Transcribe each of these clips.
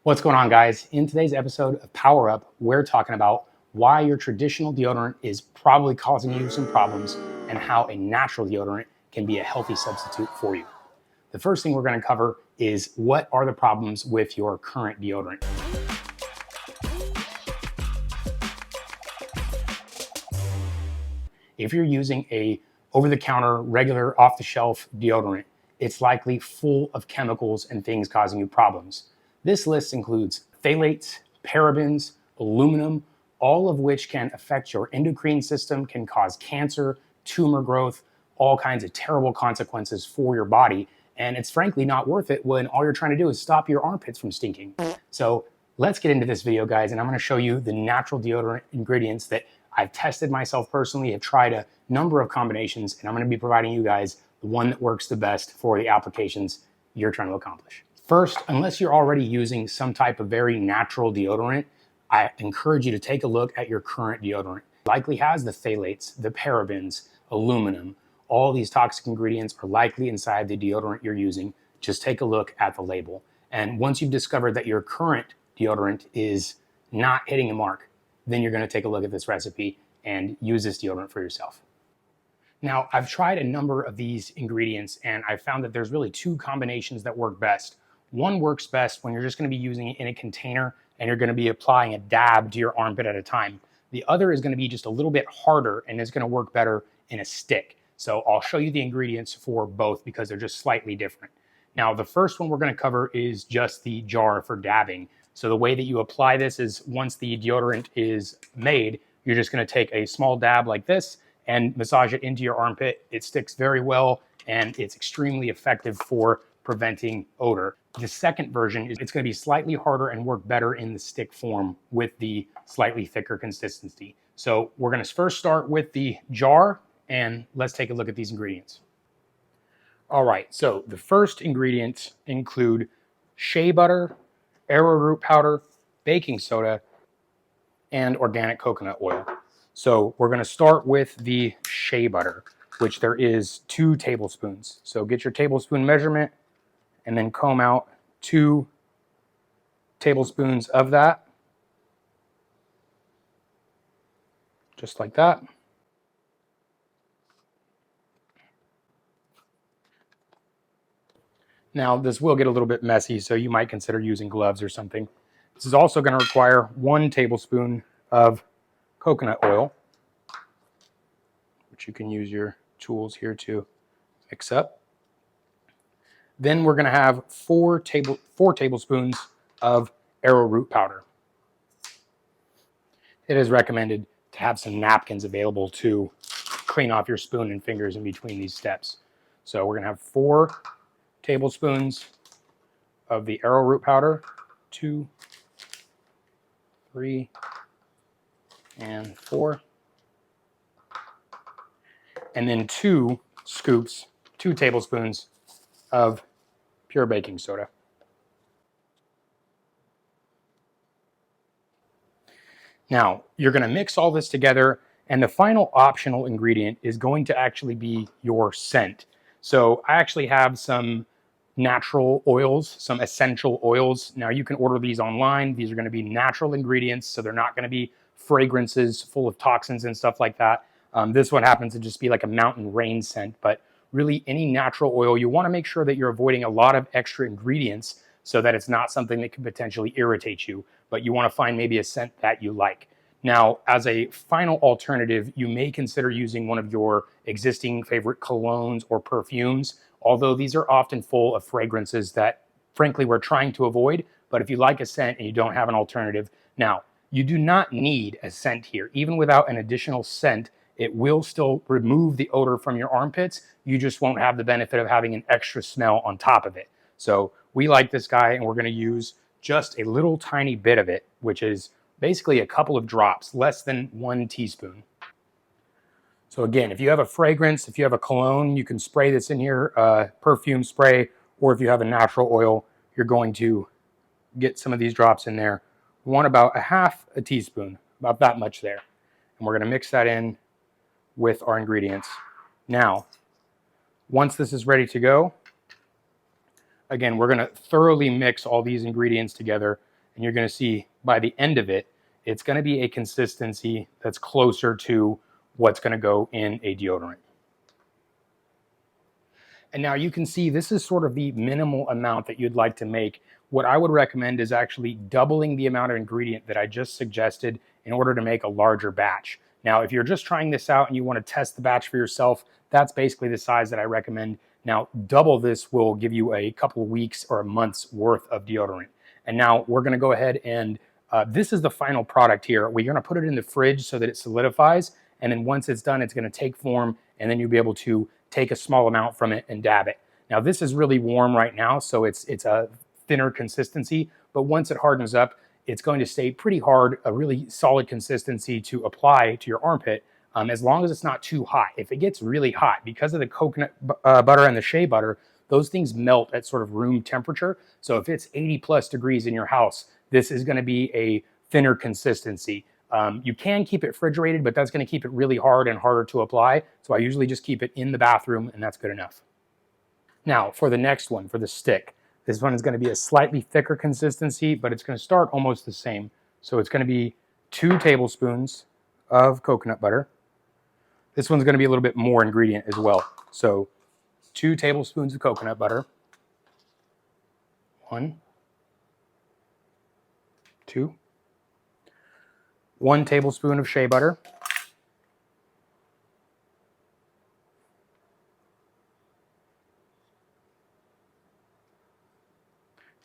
What's going on, guys? In today's episode of Power Up, we're talking about why your traditional deodorant is probably causing you some problems and how a natural deodorant can be a healthy substitute for you. The first thing we're going to cover is what are the problems with your current deodorant. If you're using a over-the-counter, regular, off-the-shelf deodorant, it's likely full of chemicals and things causing you problems. This list includes phthalates, parabens, aluminum, all of which can affect your endocrine system, can cause cancer, tumor growth, all kinds of terrible consequences for your body. And it's frankly not worth it when all you're trying to do is stop your armpits from stinking. So let's get into this video, guys, and I'm going to show you the natural deodorant ingredients that I've tested myself personally, have tried a number of combinations, and I'm going to be providing you guys the one that works the best for the applications you're trying to accomplish. First, unless you're already using some type of very natural deodorant, I encourage you to take a look at your current deodorant. It likely has the phthalates, the parabens, aluminum. All these toxic ingredients are likely inside the deodorant you're using. Just take a look at the label. And once you've discovered that your current deodorant is not hitting a mark, then you're going to take a look at this recipe and use this deodorant for yourself. Now, I've tried a number of these ingredients and I found that there's really two combinations that work best. One works best when you're just going to be using it in a container and you're going to be applying a dab to your armpit at a time. The other is going to be just a little bit harder and is going to work better in a stick. So I'll show you the ingredients for both because they're just slightly different. Now, the first one we're going to cover is just the jar for dabbing. So the way that you apply this is once the deodorant is made, you're just going to take a small dab like this and massage it into your armpit. It sticks very well and it's extremely effective for preventing odor. The second version is it's going to be slightly harder and work better in the stick form with the slightly thicker consistency. So we're going to first start with the jar and let's take a look at these ingredients. All right, so the first ingredients include shea butter, arrowroot powder, baking soda, and organic coconut oil. So we're going to start with the shea butter, which there is 2 tablespoons. So get your tablespoon measurement and then comb out 2 tablespoons of that. Just like that. Now, this will get a little bit messy, so you might consider using gloves or something. This is also going to require 1 tablespoon of coconut oil, which you can use your tools here to mix up. Then we're going to have 4 tablespoons of arrowroot powder. It is recommended to have some napkins available to clean off your spoon and fingers in between these steps. So we're going to have 4 tablespoons of the arrowroot powder, 2, 3, and 4. And then 2 tablespoons of pure baking soda. Now, you're going to mix all this together, and the final optional ingredient is going to actually be your scent. So I actually have some natural oils, some essential oils. Now, you can order these online. These are going to be natural ingredients, so they're not going to be fragrances full of toxins and stuff like that. This one happens to just be like a mountain rain scent, but really any natural oil, you want to make sure that you're avoiding a lot of extra ingredients so that it's not something that could potentially irritate you, but you want to find maybe a scent that you like. Now, as a final alternative, you may consider using one of your existing favorite colognes or perfumes, although these are often full of fragrances that, frankly, we're trying to avoid. But if you like a scent and you don't have an alternative, now, you do not need a scent here. Even without an additional scent, it will still remove the odor from your armpits. You just won't have the benefit of having an extra smell on top of it. So we like this guy, and we're going to use just a little tiny bit of it, which is basically a couple of drops, less than 1 teaspoon. So again, if you have a fragrance, if you have a cologne, you can spray this in here, perfume spray, or if you have a natural oil, you're going to get some of these drops in there. We want about a half a teaspoon, about that much there. And we're going to mix that in with our ingredients. Now, once this is ready to go, again, we're going to thoroughly mix all these ingredients together. and you're going to see by the end of it, it's going to be a consistency that's closer to what's going to go in a deodorant. And now you can see this is sort of the minimal amount that you'd like to make. What I would recommend is actually doubling the amount of ingredient that I just suggested in order to make a larger batch. Now, if you're just trying this out and you want to test the batch for yourself, that's basically the size that I recommend. Now, double this will give you a couple of weeks or a month's worth of deodorant. And now we're going to go ahead and this is the final product here. We're going to put it in the fridge so that it solidifies. And then once it's done, it's going to take form, and then you'll be able to take a small amount from it and dab it. Now, this is really warm right now, so it's a thinner consistency, but once it hardens up, it's going to stay pretty hard, a really solid consistency to apply to your armpit, as long as it's not too hot. If it gets really hot, because of the coconut butter and the shea butter, those things melt at sort of room temperature. So if it's 80 plus degrees in your house, this is going to be a thinner consistency. You can keep it refrigerated, but that's going to keep it really hard and harder to apply. So I usually just keep it in the bathroom, and that's good enough. Now, for the next one, for the stick, this one is going to be a slightly thicker consistency, but it's going to start almost the same. So it's going to be 2 tablespoons of coconut butter. This one's going to be a little bit more ingredient as well. So 2 tablespoons of coconut butter. 1, 2. 1 tablespoon of shea butter.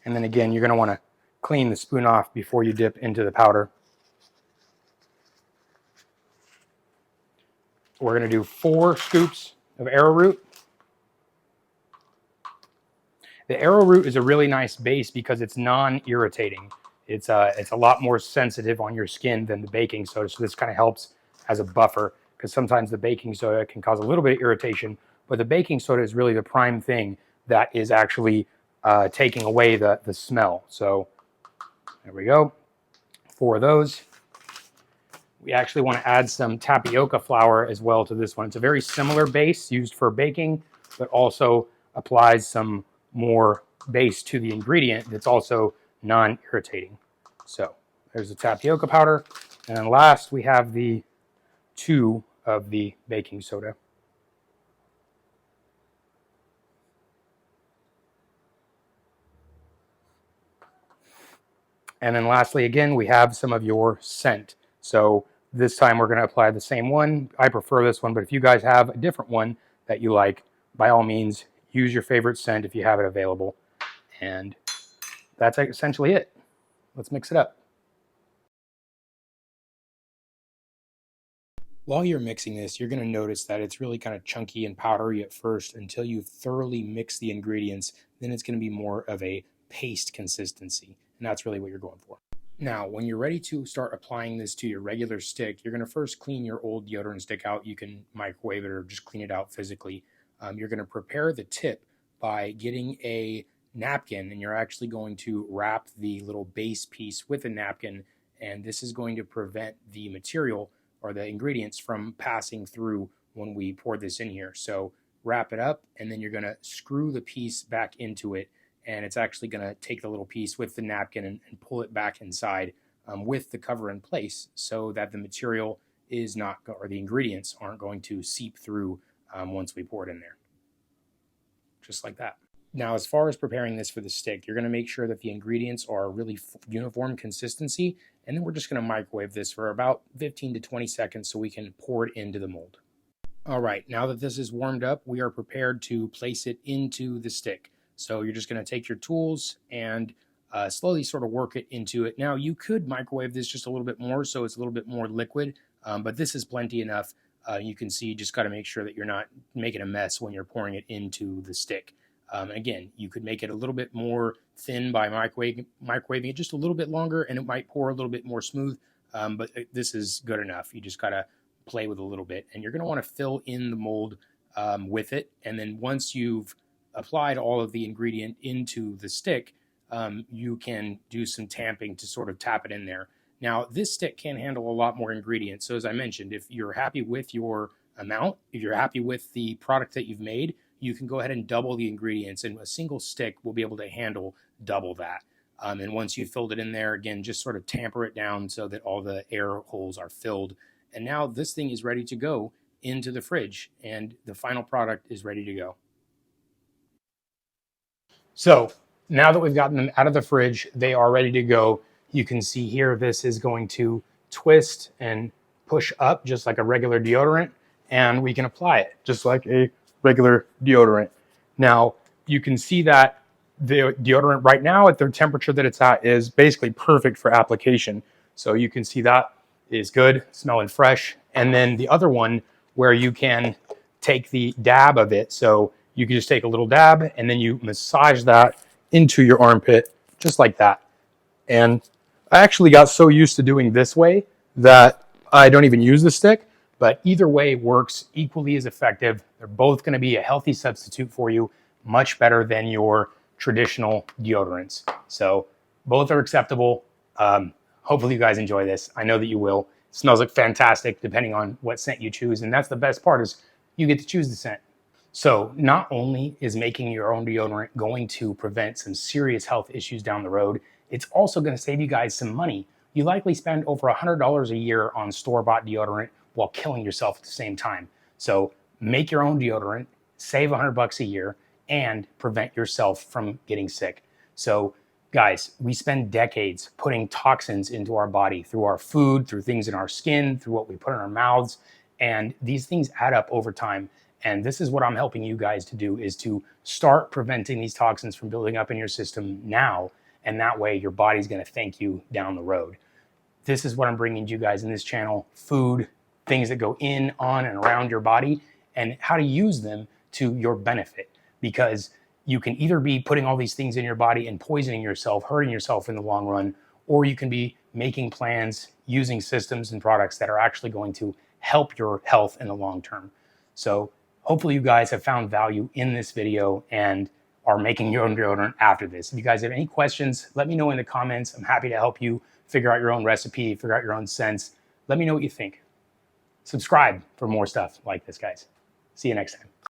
And then again, you're going to want to clean the spoon off before you dip into the powder. We're going to do 4 scoops of arrowroot. The arrowroot is a really nice base because it's non-irritating. It's a lot more sensitive on your skin than the baking soda, so this kind of helps as a buffer, because sometimes the baking soda can cause a little bit of irritation, but the baking soda is really the prime thing that is actually taking away the smell. So there we go. 4 of those. We actually want to add some tapioca flour as well to this one. It's a very similar base used for baking, but also applies some more base to the ingredient that's also non-irritating. So there's the tapioca powder. And then last, we have the 2 of the baking soda. And then lastly, again, we have some of your scent. So this time we're going to apply the same one. I prefer this one, but if you guys have a different one that you like, by all means, use your favorite scent if you have it available. And that's essentially it. Let's mix it up. While you're mixing this, you're going to notice that it's really kind of chunky and powdery at first until you thoroughly mix the ingredients. Then it's going to be more of a paste consistency, and that's really what you're going for. Now, when you're ready to start applying this to your regular stick, you're going to first clean your old deodorant stick out. You can microwave it or just clean it out physically. You're going to prepare the tip by getting a napkin, and you're actually going to wrap the little base piece with a napkin, and this is going to prevent the material or the ingredients from passing through when we pour this in here. So wrap it up, and then you're going to screw the piece back into it, and it's actually going to take the little piece with the napkin and pull it back inside with the cover in place, so that the material is not, or the ingredients aren't going to seep through once we pour it in there. Just like that. Now, as far as preparing this for the stick, you're going to make sure that the ingredients are really uniform consistency, and then we're just going to microwave this for about 15 to 20 seconds so we can pour it into the mold. All right, now that this is warmed up, we are prepared to place it into the stick. So you're just going to take your tools and slowly sort of work it into it. Now, you could microwave this just a little bit more so it's a little bit more liquid, but this is plenty enough. You can see, you just got to make sure that you're not making a mess when you're pouring it into the stick. Again, you could make it a little bit more thin by microwaving it just a little bit longer, and it might pour a little bit more smooth, but this is good enough. You just got to play with a little bit, and you're going to want to fill in the mold with it. And then once you've applied all of the ingredient into the stick, you can do some tamping to sort of tap it in there. Now, this stick can handle a lot more ingredients. So as I mentioned, if you're happy with your amount, if you're happy with the product that you've made, you can go ahead and double the ingredients, and a single stick will be able to handle double that. And once you've filled it in there, again, just sort of tamper it down so that all the air holes are filled. And now this thing is ready to go into the fridge, and the final product is ready to go. So now that we've gotten them out of the fridge, they are ready to go. You can see here, this is going to twist and push up just like a regular deodorant, and we can apply it just like a regular deodorant. Now, you can see that the deodorant right now at the temperature that it's at is basically perfect for application. So you can see that is good, smelling fresh. And then the other one where you can take the dab of it. So you can just take a little dab and then you massage that into your armpit just like that. And I actually got so used to doing this way that I don't even use the stick, but either way works equally as effective. They're both going to be a healthy substitute for you, much better than your traditional deodorants. So both are acceptable. Hopefully you guys enjoy this. I know that you will. It smells like fantastic depending on what scent you choose. And that's the best part, is you get to choose the scent. So not only is making your own deodorant going to prevent some serious health issues down the road, it's also going to save you guys some money. You likely spend over $100 a year on store-bought deodorant while killing yourself at the same time. So make your own deodorant, save $100 a year, and prevent yourself from getting sick. So guys, we spend decades putting toxins into our body through our food, through things in our skin, through what we put in our mouths, and these things add up over time. And this is what I'm helping you guys to do, is to start preventing these toxins from building up in your system now. And that way your body's going to thank you down the road. This is what I'm bringing to you guys in this channel: food, things that go in, on, and around your body, and how to use them to your benefit. Because you can either be putting all these things in your body and poisoning yourself, hurting yourself in the long run, or you can be making plans, using systems and products that are actually going to help your health in the long term. So hopefully you guys have found value in this video and are making your own deodorant after this. If you guys have any questions, let me know in the comments. I'm happy to help you figure out your own recipe, figure out your own scents. Let me know what you think. Subscribe for more stuff like this, guys. See you next time.